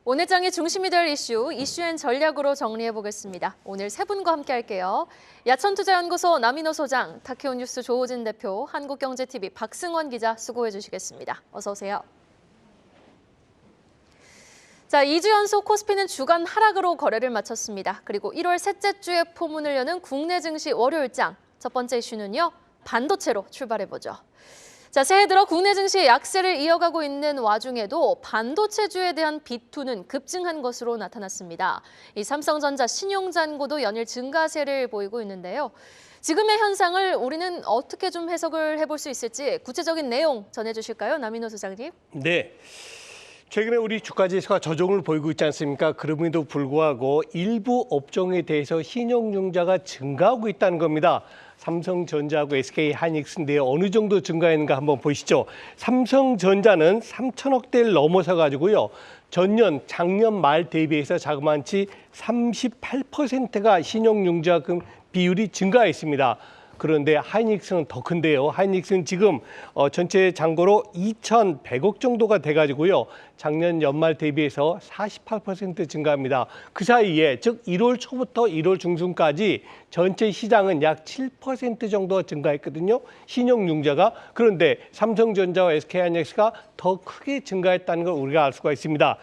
오늘 장의 중심이 될 이슈앤 전략으로 정리해보겠습니다. 오늘 세 분과 함께 할게요. 야천투자연구소 남인호 소장, 타케오뉴스 조호진 대표, 한국경제TV 박승원 기자 수고해 주시겠습니다. 어서 오세요. 자, 2주 연속 코스피는 주간 하락으로 거래를 마쳤습니다. 그리고 1월 셋째 주에 포문을 여는 국내 증시 월요일장. 첫 번째 이슈는요, 반도체로 출발해보죠. 자, 새해 들어 국내 증시 약세를 이어가고 있는 와중에도 반도체주에 대한 비투는 급증한 것으로 나타났습니다. 이 삼성전자 신용잔고도 연일 증가세를 보이고 있는데요. 지금의 현상을 우리는 어떻게 좀 해석을 해볼 수 있을지 구체적인 내용 전해주실까요? 남인호 소장님. 네. 최근에 우리 주가 지수가 저종을 보이고 있지 않습니까? 그럼에도 불구하고 일부 업종에 대해서 신용융자가 증가하고 있다는 겁니다. 삼성전자하고 SK하이닉스인데 어느 정도 증가했는가 한번 보시죠. 삼성전자는 3천억대를 넘어서 가지고요. 전년, 작년 말 대비해서 자그마치 38%가 신용융자금 비율이 증가했습니다. 그런데 하이닉스는 더 큰데요. 하이닉스는 지금 전체 잔고로 2,100억 정도가 돼가지고요. 작년 연말 대비해서 48% 증가합니다. 그 사이에 즉 1월 초부터 1월 중순까지 전체 시장은 약 7% 정도 증가했거든요. 신용융자가. 그런데 삼성전자와 SK하이닉스가 더 크게 증가했다는 걸 우리가 알 수가 있습니다.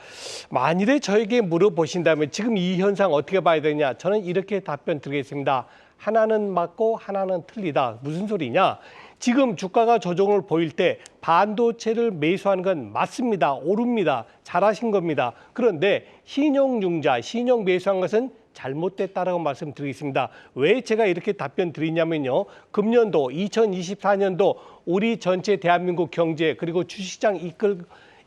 만일에 저에게 물어보신다면 지금 이 현상 어떻게 봐야 되냐? 저는 이렇게 답변 드리겠습니다. 하나는 맞고 하나는 틀리다. 무슨 소리냐? 지금 주가가 조정을 보일 때 반도체를 매수하는 건 맞습니다. 옳습니다. 잘하신 겁니다. 그런데 신용융자, 신용 매수한 것은 잘못됐다라고 말씀드리겠습니다. 왜 제가 이렇게 답변 드리냐면요. 금년도 2024년도 우리 전체 대한민국 경제 그리고 주식시장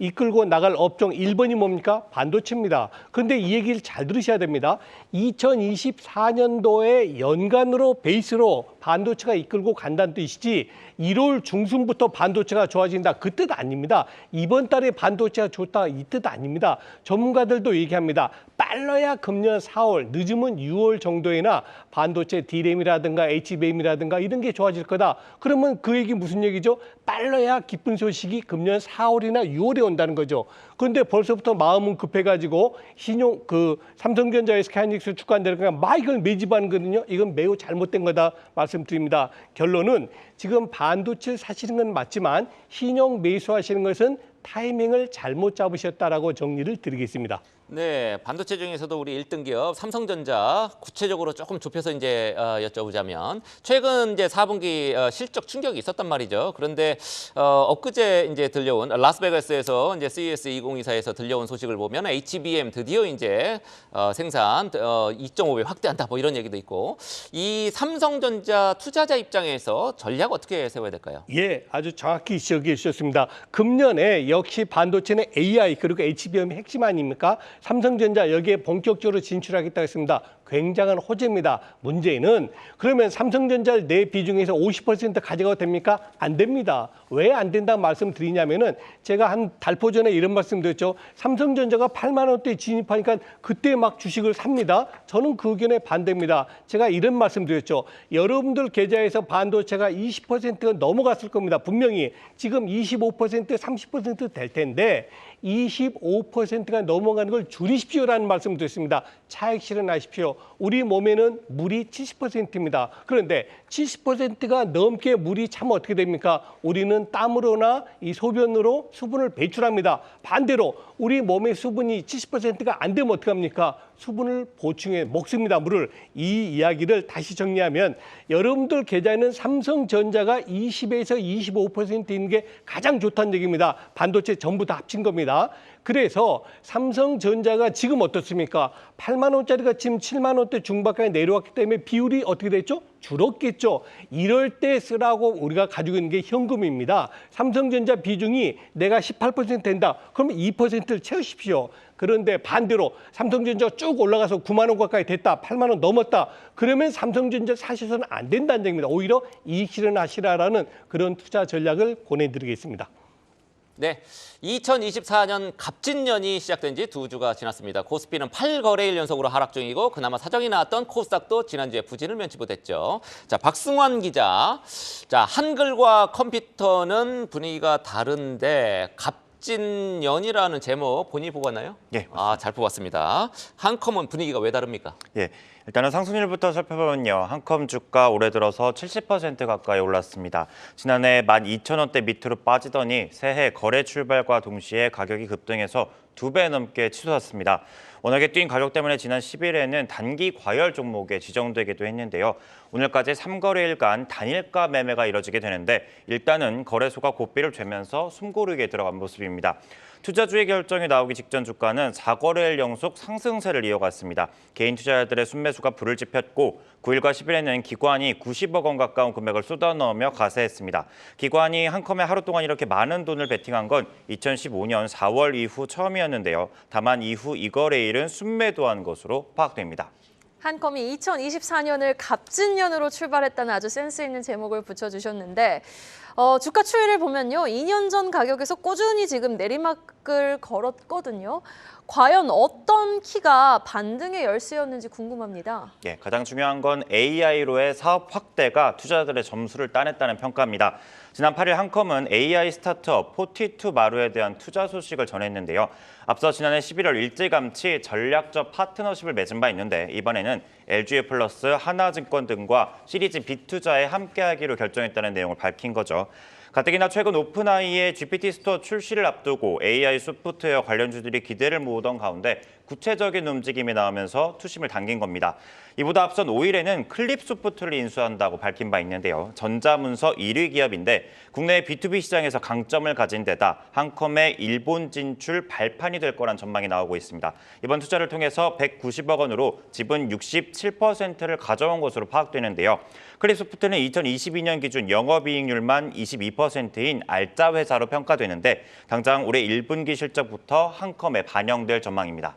이끌고 나갈 업종 1번이 뭡니까? 반도체입니다. 그런데 이 얘기를 잘 들으셔야 됩니다. 2024년도에 연간으로 베이스로 반도체가 이끌고 간다는 뜻이지 1월 중순부터 반도체가 좋아진다. 그 뜻 아닙니다. 이번 달에 반도체가 좋다. 이 뜻 아닙니다. 전문가들도 얘기합니다. 빨라야 금년 4월, 늦으면 6월 정도에나 반도체 D램이라든가 HBM이라든가 이런 게 좋아질 거다. 그러면 그 얘기 무슨 얘기죠? 빨라야 기쁜 소식이 금년 4월이나 6월에 온다는 거죠. 그런데 벌써부터 마음은 급해가지고 삼성전자, SK하이닉스 주가 내려가니까 막 이걸 매집하는 거거든요. 이건 매우 잘못된 거다 말씀드립니다. 결론은 지금 반도체를 사시는 건 맞지만 신용 매수하시는 것은 타이밍을 잘못 잡으셨다라고 정리를 드리겠습니다. 네, 반도체 중에서도 우리 1등 기업 삼성전자 구체적으로 조금 좁혀서 이제 여쭤보자면 최근 이제 4분기 실적 충격이 있었단 말이죠. 그런데 엊그제 이제 들려온 라스베가스에서 이제 CES 2024에서 들려온 소식을 보면 HBM 드디어 이제 생산 2.5배 확대한다 뭐 이런 얘기도 있고 이 삼성전자 투자자 입장에서 전략 어떻게 세워야 될까요? 예, 아주 정확히 지적해 주셨습니다. 금년에 역시 반도체는 AI 그리고 HBM이 핵심 아닙니까? 삼성전자 여기에 본격적으로 진출하겠다고 했습니다. 굉장한 호재입니다. 문제는 그러면 삼성전자 내 비중에서 50% 가져가도 됩니까? 안 됩니다. 왜 안 된다고 말씀드리냐면은 제가 한 달포 전에 이런 말씀드렸죠. 삼성전자가 8만 원대 진입하니까 그때 막 주식을 삽니다. 저는 그 의견에 반대입니다. 제가 이런 말씀드렸죠. 여러분들 계좌에서 반도체가 20%가 넘어갔을 겁니다. 분명히 지금 25%, 30% 될 텐데 25%가 넘어가는 걸 줄이십시오라는 말씀을 드렸습니다. 차익 실현하십시오. 우리 몸에는 물이 70%입니다. 그런데 70%가 넘게 물이 차면 어떻게 됩니까? 우리는 땀으로나 이 소변으로 수분을 배출합니다. 반대로 우리 몸의 수분이 70%가 안 되면 어떻게 합니까? 수분을 보충해 먹습니다. 물을. 이 이야기를 다시 정리하면 여러분들 계좌에는 삼성전자가 20에서 25% 있는 게 가장 좋다는 얘기입니다. 반도체 전부 다 합친 겁니다. 그래서 삼성전자가 지금 어떻습니까? 8만 원짜리가 지금 7만 원대 중반까지 내려왔기 때문에 비율이 어떻게 됐죠? 줄었겠죠. 이럴 때 쓰라고 우리가 가지고 있는 게 현금입니다. 삼성전자 비중이 내가 18% 된다. 그러면 2%를 채우십시오. 그런데 반대로 삼성전자가 쭉 올라가서 9만 원 가까이 됐다. 8만 원 넘었다. 그러면 삼성전자 사셔서는 안 된다는 얘기입니다. 오히려 이익 실현하시라라는 그런 투자 전략을 권해드리겠습니다. 네, 2024년 갑진년이 시작된 지 2주가 지났습니다. 코스피는 8거래일 연속으로 하락 중이고 그나마 사정이 나왔던 코스닥도 지난주에 부진을 면치 못했죠. 자, 박승원 기자. 자, 한글과 컴퓨터는 분위기가 다른데 급진년이라는 제목 본인이 뽑았나요? 예, 아, 잘 뽑았습니다. 한컴은 분위기가 왜 다릅니까? 예, 일단은 상승률부터 살펴보면요. 한컴 주가 올해 들어서 70% 가까이 올랐습니다. 지난해 12,000원대 밑으로 빠지더니 새해 거래 출발과 동시에 가격이 급등해서 2배 넘게 치솟았습니다. 워낙에 뛴 가격 때문에 지난 10일에는 단기 과열 종목에 지정되기도 했는데요. 오늘까지 3거래일간 단일가 매매가 이뤄지게 되는데 일단은 거래소가 고삐를 죄면서 숨고르게 들어간 모습입니다. 투자주의 결정이 나오기 직전 주가는 4거래일 연속 상승세를 이어갔습니다. 개인 투자자들의 순매수가 불을 지폈고 9일과 10일에는 기관이 90억 원 가까운 금액을 쏟아넣으며 가세했습니다. 기관이 한컴에 하루 동안 이렇게 많은 돈을 베팅한 건 2015년 4월 이후 처음이었는데요. 다만 이후 이 거래일은 순매도한 것으로 파악됩니다. 한컴이 2024년을 갑진년으로 출발했다는 아주 센스 있는 제목을 붙여주셨는데 주가 추이를 보면요. 2년 전 가격에서 꾸준히 지금 내리막을 걸었거든요. 과연 어떤 키가 반등의 열쇠였는지 궁금합니다. 예, 가장 중요한 건 AI로의 사업 확대가 투자자들의 점수를 따냈다는 평가입니다. 지난 8일 한컴은 AI 스타트업 42마루에 대한 투자 소식을 전했는데요. 앞서 지난해 11월 일찌감치 전략적 파트너십을 맺은 바 있는데 이번에는 LG플러스, 하나증권 등과 시리즈 B 투자에 함께하기로 결정했다는 내용을 밝힌 거죠. 가뜩이나 최근 오픈AI의 GPT 스토어 출시를 앞두고 AI 소프트웨어 관련주들이 기대를 모으던 가운데 구체적인 움직임이 나오면서 투심을 당긴 겁니다. 이보다 앞선 5일에는 클립소프트를 인수한다고 밝힌 바 있는데요. 전자문서 1위 기업인데 국내 B2B 시장에서 강점을 가진 데다 한컴의 일본 진출 발판이 될 거란 전망이 나오고 있습니다. 이번 투자를 통해서 190억 원으로 지분 67%를 가져온 것으로 파악되는데요. 클립소프트는 2022년 기준 영업이익률만 22%인 알짜 회사로 평가되는데 당장 올해 1분기 실적부터 한컴에 반영될 전망입니다.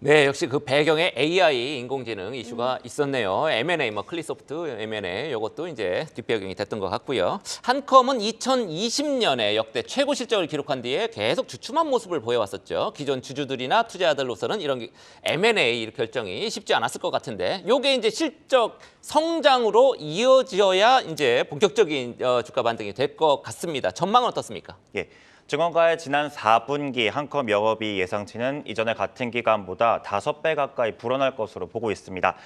네, 역시 그 배경에 AI 인공지능 이슈가 있었네요. M&A, 클립소프트 M&A 이것도 이제 뒷배경이 됐던 것 같고요. 한컴은 2020년에 역대 최고 실적을 기록한 뒤에 계속 주춤한 모습을 보여왔었죠. 기존 주주들이나 투자자들로서는 이런 M&A 결정이 쉽지 않았을 것 같은데, 요게 이제 실적 성장으로 이어져야 이제 본격적인 주가 반등이 될 것 같습니다. 전망은 어떻습니까? 예. 증권가의 지난 4분기 한컴 영업이익 예상치는 이전의 같은 기간보다 5배 가까이 불어날 것으로 보고 있습니다.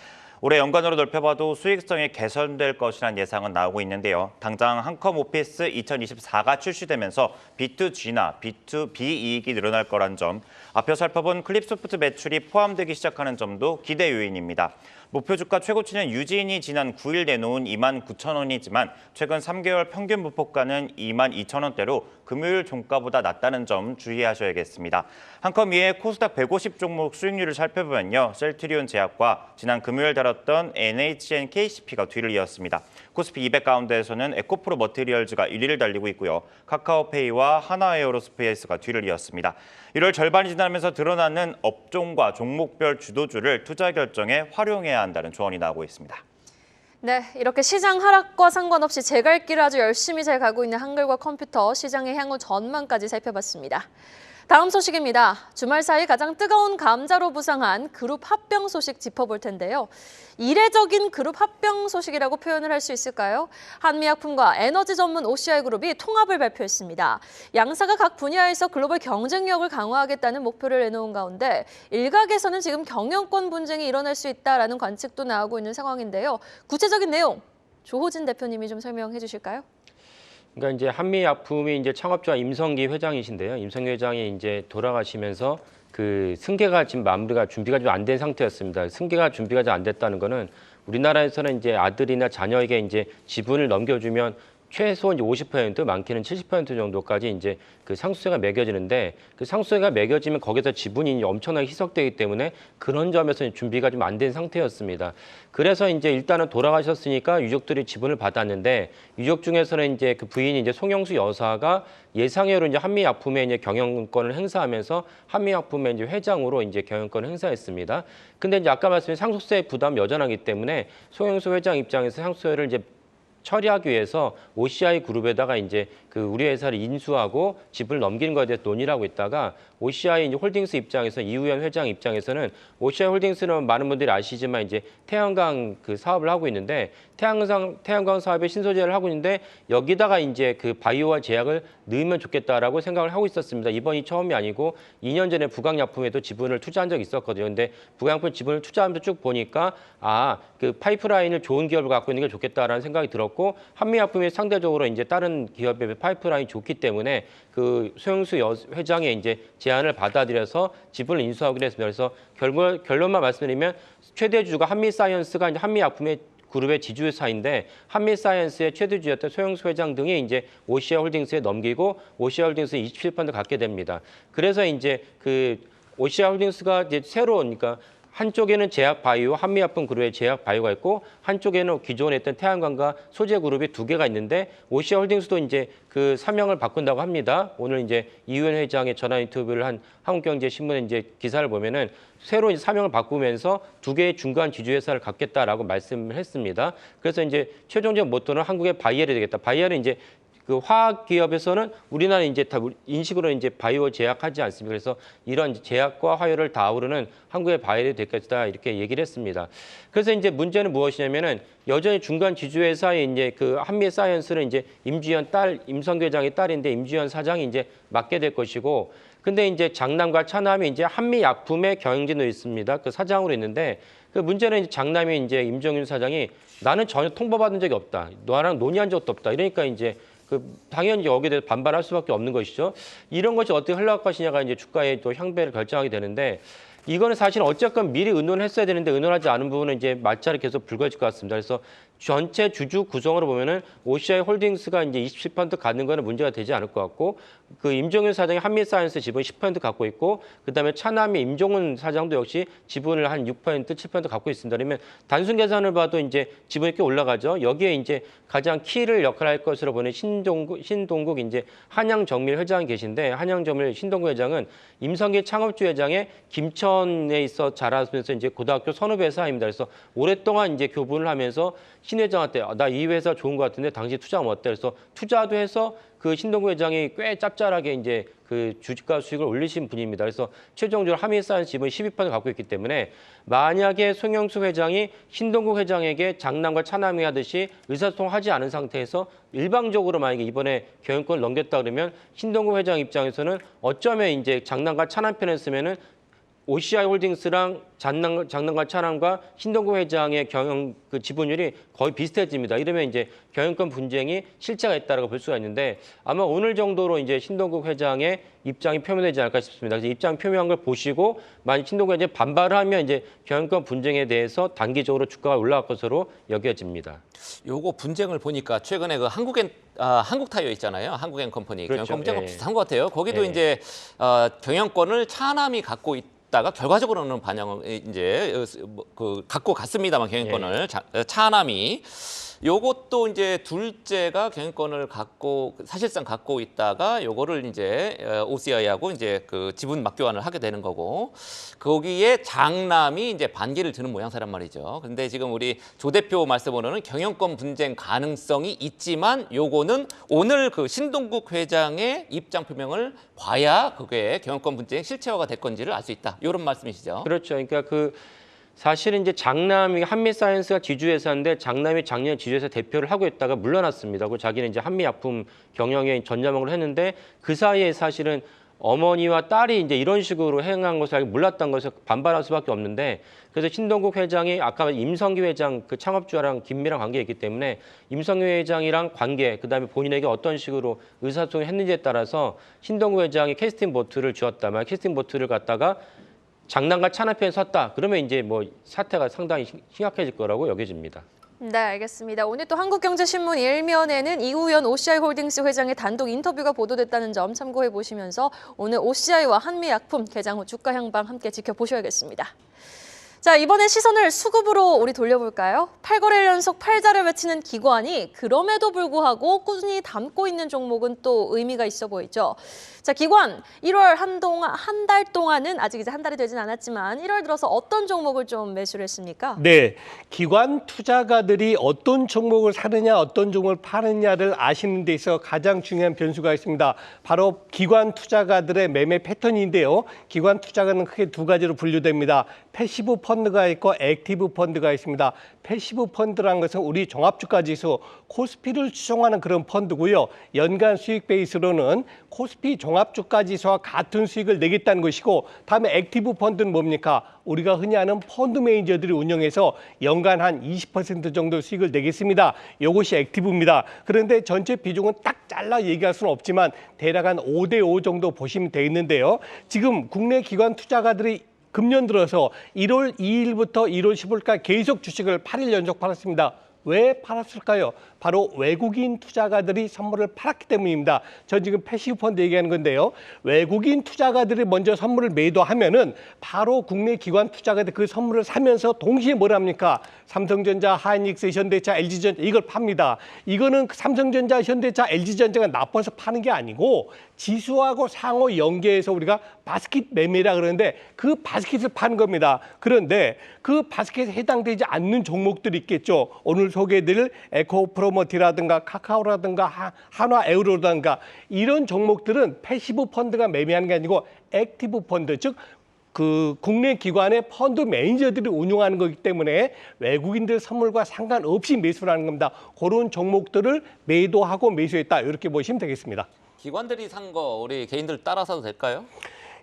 올해 연간으로 넓혀봐도 수익성이 개선될 것이라는 예상은 나오고 있는데요. 당장 한컴 오피스 2024가 출시되면서 B2G나 B2B 이익이 늘어날 거란 점, 앞서 살펴본 클립소프트 매출이 포함되기 시작하는 점도 기대 요인입니다. 목표 주가 최고치는 유진이 지난 9일 내놓은 29,000원이지만 최근 3개월 평균 보폭가는 22,000원대로 금요일 종가보다 낮다는 점 주의하셔야겠습니다. 한컴 위에 코스닥 150 종목 수익률을 살펴보면요. 셀트리온 제약과 지난 금요일 다뤘던 NHNKCP가 뒤를 이었습니다. 코스피 200 가운데에서는 에코프로 머티리얼즈가 1위를 달리고 있고요. 카카오페이와 하나에어로스페이스가 뒤를 이었습니다. 1월 절반이 지나면서 드러나는 업종과 종목별 주도주를 투자 결정에 활용해야 한다는 조언이 나오고 있습니다. 네, 이렇게 시장 하락과 상관없이 제 갈 길을 아주 열심히 잘 가고 있는 한글과 컴퓨터, 시장의 향후 전망까지 살펴봤습니다. 다음 소식입니다. 주말 사이 가장 뜨거운 감자로 부상한 그룹 합병 소식 짚어볼 텐데요. 이례적인 그룹 합병 소식이라고 표현을 할 수 있을까요? 한미약품과 에너지 전문 OCI그룹이 통합을 발표했습니다. 양사가 각 분야에서 글로벌 경쟁력을 강화하겠다는 목표를 내놓은 가운데 일각에서는 지금 경영권 분쟁이 일어날 수 있다라는 관측도 나오고 있는 상황인데요. 구체적인 내용, 조호진 대표님이 좀 설명해 주실까요? 그러니까 이제 한미약품이 이제 창업자 임성기 회장이신데요. 임성기 회장이 이제 돌아가시면서 그 승계가 지금 마무리가 준비가 좀 안 된 상태였습니다. 승계가 준비가 잘 안 됐다는 거는 우리나라에서는 이제 아들이나 자녀에게 이제 지분을 넘겨주면 최소 이제 50%, 많게는 70% 정도까지 이제 그 상속세가 매겨지는데 그 상속세가 매겨지면 거기서 지분이 엄청나게 희석되기 때문에 그런 점에서 준비가 좀 안 된 상태였습니다. 그래서 이제 일단은 돌아가셨으니까 유족들이 지분을 받았는데 유족 중에서는 이제 그 부인이 이제 송영수 여사가 예상외로 이제 한미약품에 이제 경영권을 행사하면서 한미약품의 이제 회장으로 이제 경영권을 행사했습니다. 근데 이제 아까 말씀드린 상속세 부담 여전하기 때문에 송영수 회장 입장에서 상속세를 이제 처리하기 위해서 OCI 그룹에다가 이제 그 우리 회사를 인수하고 지분을 넘기는 것에 대해서 논의를 하고 있다가 OCI 이제 홀딩스 입장에서 이우현 회장 입장에서는 OCI 홀딩스는 많은 분들이 아시지만 이제 태양광 그 사업을 하고 있는데 태양광 사업에 신소재를 하고 있는데 여기다가 이제 그 바이오와 제약을 넣으면 좋겠다라고 생각을 하고 있었습니다. 이번이 처음이 아니고 2년 전에 부강약품에도 지분을 투자한 적이 있었거든요. 근데 부강약품 지분을 투자하면서 쭉 보니까 그 파이프라인을 좋은 기업을 갖고 있는 게 좋겠다라는 생각이 들었고 한미약품이 상대적으로 이제 다른 기업에 파이프라인이 좋기 때문에 그 소영수 회장의 이제 제안을 받아들여서 지분을 인수하기로 했습니다. 그래서 결론만 말씀드리면 최대주가 한미사이언스가 이제 한미약품의 그룹의 지주회사인데 한미사이언스의 최대주였던 소영수 회장 등이 이제 OCI 홀딩스에 넘기고 OCI 홀딩스에 27% 갖게 됩니다. 그래서 이제 그 OCI 홀딩스가 이제 새로 그러니까 한쪽에는 제약 바이오, 한미약품 그룹의 제약 바이오가 있고 한쪽에는 기존에 있던 태양광과 소재 그룹이 두 개가 있는데 OCI 홀딩스도 이제 그 사명을 바꾼다고 합니다. 오늘 이제 이우현 회장의 전화 인터뷰를 한 한국경제신문에 이제 기사를 보면은 새로 이제 사명을 바꾸면서 두 개의 중간 지주회사를 갖겠다라고 말씀을 했습니다. 그래서 이제 최종적 모토는 한국의 바이엘이 되겠다. 바이엘은 이제 그 화학 기업에서는 우리나라 이제 다 인식으로 이제 바이오 제약하지 않습니까? 그래서 이런 제약과 화요를 다 아우르는 한국의 바이오이 되겠다 이렇게 얘기를 했습니다. 그래서 이제 문제는 무엇이냐면은 여전히 중간 지주회사의 이제 그 한미사이언스는 이제 임주현 딸 임성규 회장의 딸인데 임주현 사장이 이제 맡게 될 것이고, 근데 이제 장남과 차남이 이제 한미약품의 경영진으로 있습니다. 그 사장으로 있는데 그 문제는 이제 장남이 이제 임종윤 사장이 나는 전혀 통보받은 적이 없다. 너랑 논의한 적도 없다. 이러니까 이제 당연히 여기에 대해서 반발할 수밖에 없는 것이죠. 이런 것이 어떻게 흘러갈 것이냐가 이제 주가의 또 향배를 결정하게 되는데 이거는 사실 어쨌건 미리 의논을 했어야 되는데 의논하지 않은 부분은 이제 마찰이 계속 불거질 것 같습니다. 그래서 전체 주주 구성으로 보면은 OCI 홀딩스가 이제 27% 갖는 거는 문제가 되지 않을 것 같고 그 임종윤 사장이 한미사이언스 지분 10% 갖고 있고 그다음에 차남의 임종훈 사장도 역시 지분을 한 6%, 7% 갖고 있습니다. 그러면 단순 계산을 봐도 이제 지분이 꽤 올라가죠. 여기에 이제 가장 키를 역할할 것으로 보는 신동국 이제 한양정밀 회장이 계신데 한양정밀 신동국 회장은 임성기 창업주 회장의 김천에 있어 자라면서 이제 고등학교 선후배 사이입니다. 그래서 오랫동안 이제 교분을 하면서 신 회장한테 나 이 회사 좋은 것 같은데 당시 투자하면 어때? 그래서 투자도 해서 그 신동구 회장이 꽤 짭짤하게 이제 그 주가 수익을 올리신 분입니다. 그래서 최종적으로 한미사이언스 지분 12% 갖고 있기 때문에 만약에 송영수 회장이 신동국 회장에게 장남과 차남이 하듯이 의사소통하지 않은 상태에서 일방적으로 만약에 이번에 경영권을 넘겼다 그러면 신동국 회장 입장에서는 어쩌면 이제 장남과 차남 편에 쓰면은 OCI 홀딩스랑 장남과 차남과 신동국 회장의 경영 그 지분율이 거의 비슷해집니다. 이러면 이제 경영권 분쟁이 실체가 있다라고 볼 수가 있는데 아마 오늘 정도로 이제 신동국 회장의 입장이 표명되지 않을까 싶습니다. 그래서 입장 표명한 걸 보시고 만약 신동국 회장이 반발을 하면 이제 경영권 분쟁에 대해서 단기적으로 주가가 올라갈 것으로 여겨집니다. 요거 분쟁을 보니까 최근에 그 한국타이어 있잖아요. 한국엔컴퍼니 그렇죠. 경영권 분쟁과 예. 비슷한 것 같아요. 거기도 예. 이제 경영권을 차남이 갖고 있다가 결과적으로는 반영을 이제 그 갖고 갔습니다만 경영권을 차남이 요것도 이제 둘째가 경영권을 사실상 갖고 있다가 요거를 이제 OCI하고 이제 그 지분 맞교환을 하게 되는 거고 거기에 장남이 이제 반기를 드는 모양새란 말이죠. 근데 지금 우리 조 대표 말씀으로는 경영권 분쟁 가능성이 있지만 요거는 오늘 그 신동국 회장의 입장 표명을 봐야 그게 경영권 분쟁 실체화가 될 건지를 알 수 있다. 이런 말씀이시죠. 그렇죠. 그러니까 사실은 이제 장남이 한미사이언스가 지주회사인데 장남이 작년 지주회사 대표를 하고 있다가 물러났습니다. 그리고 자기는 이제 한미약품 경영에 전념을 했는데 그 사이에 사실은 어머니와 딸이 이제 이런 식으로 행한 것을 몰랐던 것을 반발할 수밖에 없는데 그래서 신동국 회장이 아까 임성기 회장 그 창업주랑 긴밀한 관계가 있기 때문에 임성기 회장이랑 관계 그다음에 본인에게 어떤 식으로 의사소통을 했는지에 따라서 신동국 회장이 캐스팅 보트를 주었다면 캐스팅 보트를 갖다가 장남과 차남 편에 섰다. 그러면 이제 뭐 사태가 상당히 심각해질 거라고 여겨집니다. 네, 알겠습니다. 오늘 또 한국경제신문 일면에는 이우현 OCI 홀딩스 회장의 단독 인터뷰가 보도됐다는 점 참고해 보시면서 오늘 OCI와 한미약품 개장 후 주가 향방 함께 지켜보셔야겠습니다. 자, 이번엔 시선을 수급으로 우리 돌려볼까요? 8거래일 연속 8자를 외치는 기관이 그럼에도 불구하고 꾸준히 담고 있는 종목은 또 의미가 있어 보이죠. 자, 기관 1월 한 달 동안은 아직 이제 한 달이 되진 않았지만 1월 들어서 어떤 종목을 좀 매수를 했습니까? 네, 기관 투자가들이 어떤 종목을 사느냐, 어떤 종목을 파느냐를 아시는 데 있어 가장 중요한 변수가 있습니다. 바로 기관 투자가들의 매매 패턴인데요. 기관 투자가는 크게 두 가지로 분류됩니다. 패시브 펀드가 있고 액티브 펀드가 있습니다. 패시브 펀드라는 것은 우리 종합주가지수 코스피를 추종하는 그런 펀드고요. 연간 수익 베이스로는 코스피 종합주가지수와 같은 수익을 내겠다는 것이고, 다음에 액티브 펀드는 뭡니까? 우리가 흔히 아는 펀드 매니저들이 운영해서 연간 한 20% 정도 수익을 내겠습니다. 이것이 액티브입니다. 그런데 전체 비중은 딱 잘라 얘기할 수는 없지만 대략 한 5대5 정도 보시면 되겠는데요. 지금 국내 기관 투자가들이 금년 들어서 1월 2일부터 1월 15일까지 계속 주식을 8일 연속 팔았습니다. 왜 팔았을까요? 바로 외국인 투자가들이 선물을 팔았기 때문입니다. 전 지금 패시브 펀드 얘기하는 건데요. 외국인 투자가들이 먼저 선물을 매도하면은 바로 국내 기관 투자가들 그 선물을 사면서 동시에 뭘 합니까? 삼성전자, 하이닉스, 현대차, LG전자 이걸 팝니다. 이거는 삼성전자, 현대차, LG전자가 나빠서 파는 게 아니고 지수하고 상호 연계해서 우리가 바스켓 매매라 그러는데 그 바스켓을 파는 겁니다. 그런데 그 바스켓에 해당되지 않는 종목들이 있겠죠. 오늘 소개해드릴 에코프로머티라든가 카카오라든가 한화에어로라든가 이런 종목들은 패시브 펀드가 매매하는 게 아니고 액티브 펀드, 즉 그 국내 기관의 펀드 매니저들이 운용하는 거기 때문에 외국인들 선물과 상관없이 매수를 하는 겁니다. 그런 종목들을 매도하고 매수했다. 이렇게 보시면 되겠습니다. 기관들이 산 거 우리 개인들 따라 사도 될까요?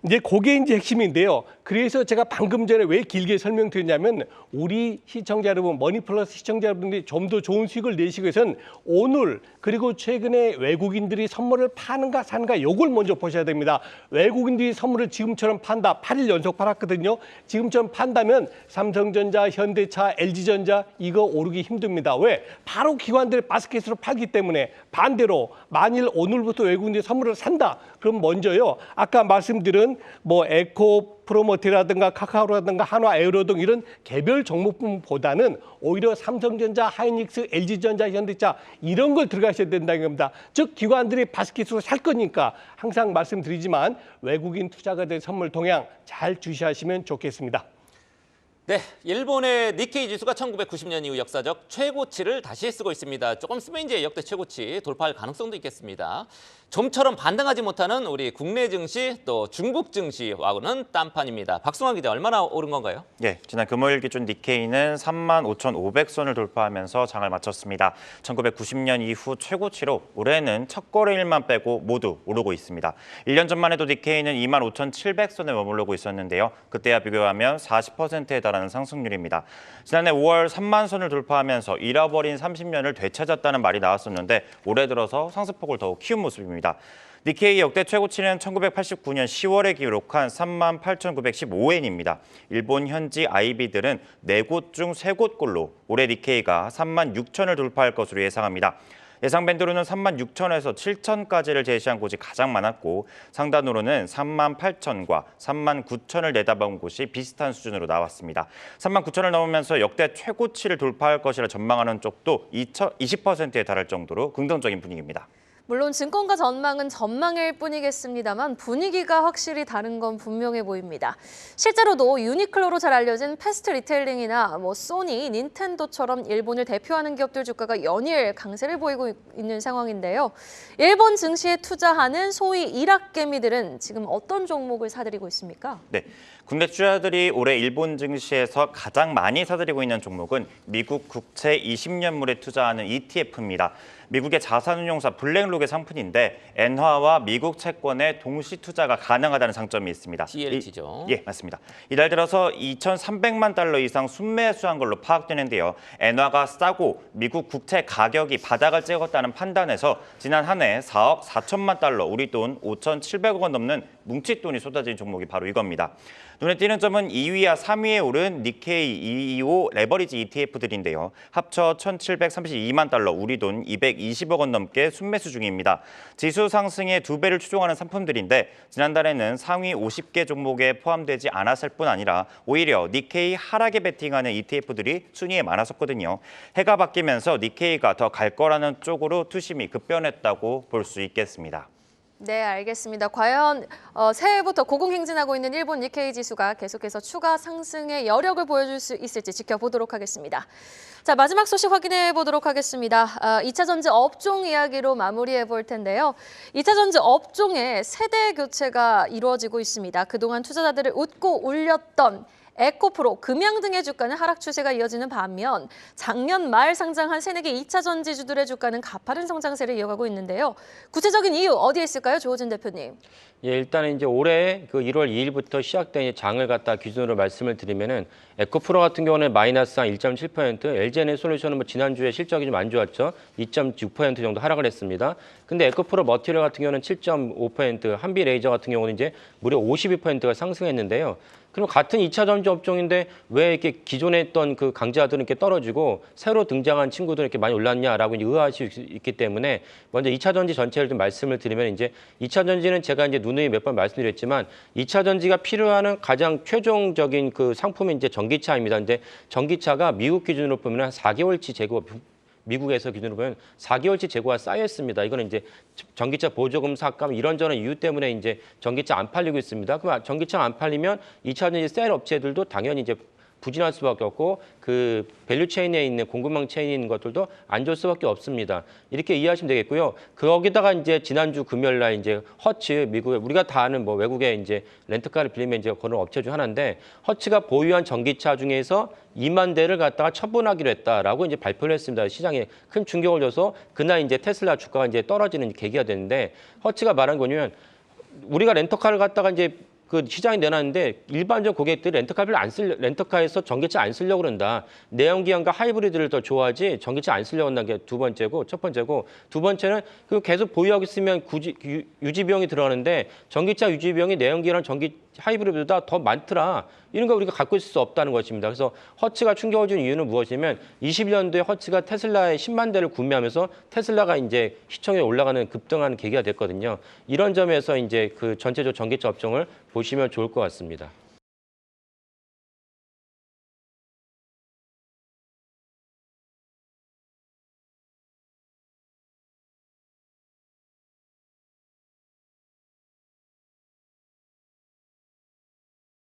이제 그게 이제 핵심인데요. 그래서 제가 방금 전에 왜 길게 설명드렸냐면 우리 시청자 여러분, 머니플러스 시청자 여러분들이 좀 더 좋은 수익을 내시기 위해서는 오늘 그리고 최근에 외국인들이 선물을 파는가 사는가 요걸 먼저 보셔야 됩니다. 외국인들이 선물을 지금처럼 판다. 8일 연속 팔았거든요. 지금처럼 판다면 삼성전자, 현대차, LG전자 이거 오르기 힘듭니다. 왜? 바로 기관들의 바스켓으로 팔기 때문에. 반대로 만일 오늘부터 외국인들이 선물을 산다. 그럼 먼저요. 아까 말씀드린 뭐 에코프로머티라든가 카카오라든가 한화에어로 등 이런 개별 종목보다는 오히려 삼성전자, 하이닉스, LG전자, 현대차 이런 걸 들어가셔야 된다는 겁니다. 즉 기관들이 바스켓으로 살 거니까 항상 말씀드리지만 외국인 투자가들 선물 동향 잘 주시하시면 좋겠습니다. 네, 일본의 니케이 지수가 1990년 이후 역사적 최고치를 다시 쓰고 있습니다. 조금 있으면 이제 역대 최고치 돌파할 가능성도 있겠습니다. 좀처럼 반등하지 못하는 우리 국내 증시 또 중국 증시와는 딴판입니다. 박승환 기자, 얼마나 오른 건가요? 예, 지난 금요일 기준 니케이는 35,500선을 돌파하면서 장을 마쳤습니다. 1990년 이후 최고치로 올해는 첫 거래일만 빼고 모두 오르고 있습니다. 1년 전만 해도 니케이는 25,700선에 머무르고 있었는데요. 그때와 비교하면 40%에 달하는 상승률입니다. 지난해 5월 3만 선을 돌파하면서 잃어버린 30년을 되찾았다는 말이 나왔었는데 올해 들어서 상승폭을 더욱 키운 모습입니다. 니케이 역대 최고치는 1989년 10월에 기록한 38,915엔입니다. 일본 현지 IB들은 4곳 중 3곳꼴로 올해 니케이가 36,000을 돌파할 것으로 예상합니다. 예상 밴드로는 36,000에서 7,000까지를 제시한 곳이 가장 많았고 상단으로는 38,000과 39,000을 내다본 곳이 비슷한 수준으로 나왔습니다. 39,000을 넘으면서 역대 최고치를 돌파할 것이라 전망하는 쪽도 20%에 달할 정도로 긍정적인 분위기입니다. 물론 증권가 전망은 전망일 뿐이겠습니다만 분위기가 확실히 다른 건 분명해 보입니다. 실제로도 유니클로로 잘 알려진 패스트 리테일링이나 소니, 닌텐도처럼 일본을 대표하는 기업들 주가가 연일 강세를 보이고 있는 상황인데요. 일본 증시에 투자하는 소위 일학개미들은 지금 어떤 종목을 사들이고 있습니까? 네, 국내 투자자들이 올해 일본 증시에서 가장 많이 사들이고 있는 종목은 미국 국채 20년물에 투자하는 ETF입니다. 미국의 자산운용사 블랙록의 상품인데 엔화와 미국 채권에 동시 투자가 가능하다는 장점이 있습니다. TLT죠. 예, 맞습니다. 이달 들어서 2,300만 달러 이상 순매수한 걸로 파악되는데요. 엔화가 싸고 미국 국채 가격이 바닥을 찍었다는 판단에서 지난 한 해 4억 4천만 달러, 우리 돈 5,700억 원 넘는 뭉칫돈이 쏟아진 종목이 바로 이겁니다. 눈에 띄는 점은 2위와 3위에 오른 니케이 225 레버리지 ETF들인데요. 합쳐 1,732만 달러, 우리 돈 220억 원 넘게 순매수 중입니다. 지수 상승의 2배를 추종하는 상품들인데 지난달에는 상위 50개 종목에 포함되지 않았을 뿐 아니라 오히려 니케이 하락에 베팅하는 ETF들이 순위에 많았었거든요. 해가 바뀌면서 니케이가 더 갈 거라는 쪽으로 투심이 급변했다고 볼 수 있겠습니다. 네, 알겠습니다. 과연 새해부터 고공행진하고 있는 일본 니케이 지수가 계속해서 추가 상승의 여력을 보여줄 수 있을지 지켜보도록 하겠습니다. 자, 마지막 소식 확인해 보도록 하겠습니다. 2차 전지 업종 이야기로 마무리해 볼 텐데요. 2차 전지 업종의 세대 교체가 이루어지고 있습니다. 그동안 투자자들을 웃고 울렸던 에코프로, 금양 등의 주가는 하락 추세가 이어지는 반면 작년 말 상장한 새내기 2차 전지주들의 주가는 가파른 성장세를 이어가고 있는데요. 구체적인 이유 어디에 있을까요, 조호진 대표님? 예, 일단은 이제 올해 그 1월 2일부터 시작된 장을 갖다 기준으로 말씀을 드리면은 에코프로 같은 경우는 마이너스 한 1.7%, LG에너솔루션은 뭐 지난주에 실적이 좀 안 좋았죠. 2.6% 정도 하락을 했습니다. 근데 에코프로 머티리얼 같은 경우는 7.5%, 한비레이저 같은 경우는 이제 무려 52%가 상승했는데요. 그럼 같은 2차 전지 업종인데 왜 이렇게 기존에 있던 그 강자들은 이렇게 떨어지고 새로 등장한 친구들은 이렇게 많이 올랐냐라고 이제 의아하실 수 있기 때문에 먼저 2차 전지 전체를 좀 말씀을 드리면 이제 2차 전지는 제가 이제 누누이 몇 번 말씀드렸지만 2차 전지가 필요한 가장 최종적인 그 상품이 이제 전기차입니다. 이제 전기차가 미국 기준으로 보면 한 4개월치 재고 미국에서 기준으로 보면 4개월치 재고가 쌓여 있습니다. 이거는 이제 전기차 보조금 삭감 이런저런 이유 때문에 이제 전기차 안 팔리고 있습니다. 그럼 전기차 안 팔리면 2차 전지 셀 업체들도 당연히 이제 부진할 수밖에 없고 그 밸류 체인에 있는 공급망 체인에 있는 것들도 안 좋을 수밖에 없습니다. 이렇게 이해하시면 되겠고요. 거기다가 이제 지난주 금요일 날 이제 허츠 미국에 우리가 다 아는 뭐 외국에 이제 렌트카를 빌리면 이제 그런 업체 중 하나인데 허츠가 보유한 전기차 중에서 2만 대를 갖다가 처분하기로 했다라고 이제 발표를 했습니다. 시장에 큰 충격을 줘서 그날 이제 테슬라 주가가 이제 떨어지는 계기가 됐는데 허츠가 말한 거냐면 우리가 렌터카를 갖다가 이제 그 시장에 내놨는데 일반적 고객들이 렌터카에서 전기차 안 쓰려고 그런다. 내연기관과 하이브리드를 더 좋아하지 전기차 안 쓰려고 한다는 게 두 번째고 첫 번째고 두 번째는 그 계속 보유하고 있으면 유지 비용이 들어가는데 전기차 유지 비용이 내연기관 전기 하이브리드보다 더 많더라. 이런 거 우리가 갖고 있을 수 없다는 것입니다. 그래서 허츠가 충격을 준 이유는 무엇이냐면 21년도에 허츠가 테슬라의 10만 대를 구매하면서 테슬라가 이제 시총에 올라가는 급등하는 계기가 됐거든요. 이런 점에서 이제 그 전체적 전기차 업종을 보시면 좋을 것 같습니다.